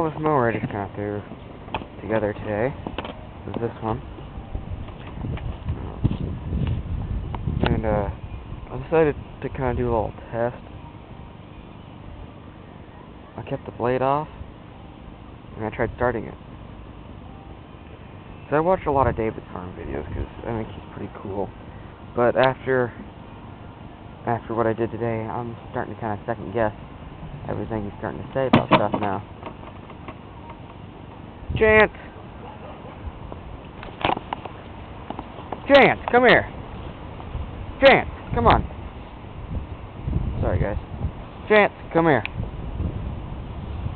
this mower I just kind of threw together today is this one. And I decided to kind of do a little test. I kept the blade off, and I tried starting it. So I watched a lot of David's farm videos because I think he's pretty cool. But after what I did today, I'm starting to kind of second guess everything he's starting to say about stuff now. Chance! Chance, come here! Chance, come on! Sorry guys. Chance, come here!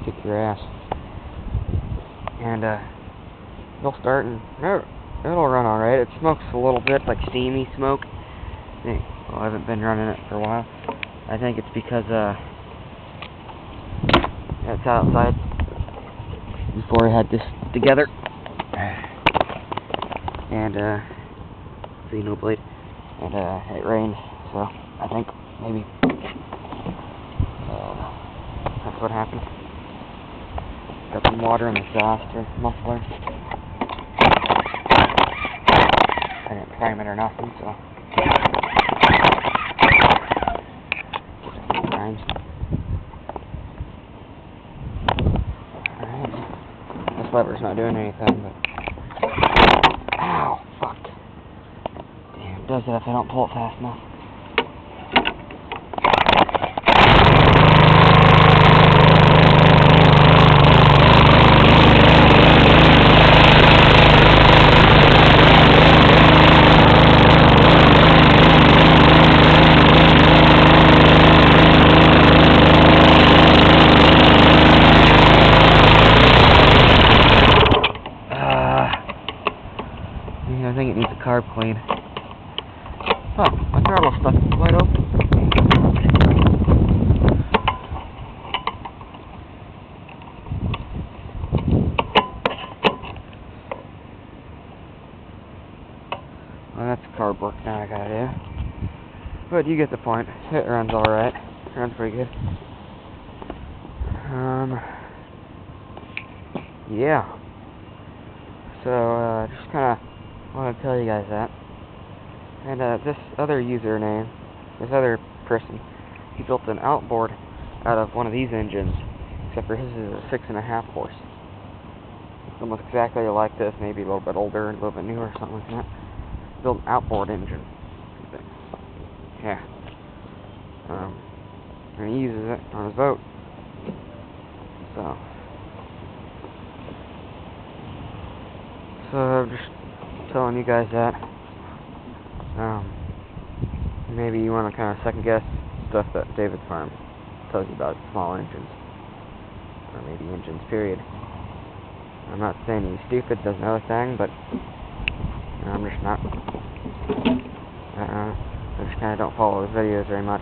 Kick your ass. And it'll start and it'll run alright. It smokes a little bit, like steamy smoke. Well, I haven't been running it for a while. I think it's because it's outside before I had this together. And see, no blade. And it rained, so I think maybe that's what happened. Got some water in the exhaust or muffler. I didn't prime it or nothing, so. Alright. This lever's not doing anything, but. Ow! Fuck. Damn, it does it if I don't pull it fast enough. I think it needs a carb clean. Oh, my throttle stuck wide open. Well, that's carb work now I gotta do. But you get the point. It runs alright. It runs pretty good. Yeah. So, just kinda I want to tell you guys that. And this other username, this other person, he built an outboard out of one of these engines, except for his is a 6.5 horse. It's almost exactly like this, maybe a little bit older and a little bit newer or something like that. Built an outboard engine. Yeah. And he uses it on his boat. So I'm just telling you guys that maybe you want to kind of second guess stuff that David's farm tells you about small engines, or maybe engines period. I'm not saying he's stupid, does another thing, but I'm just not I just kind of don't follow his videos very much.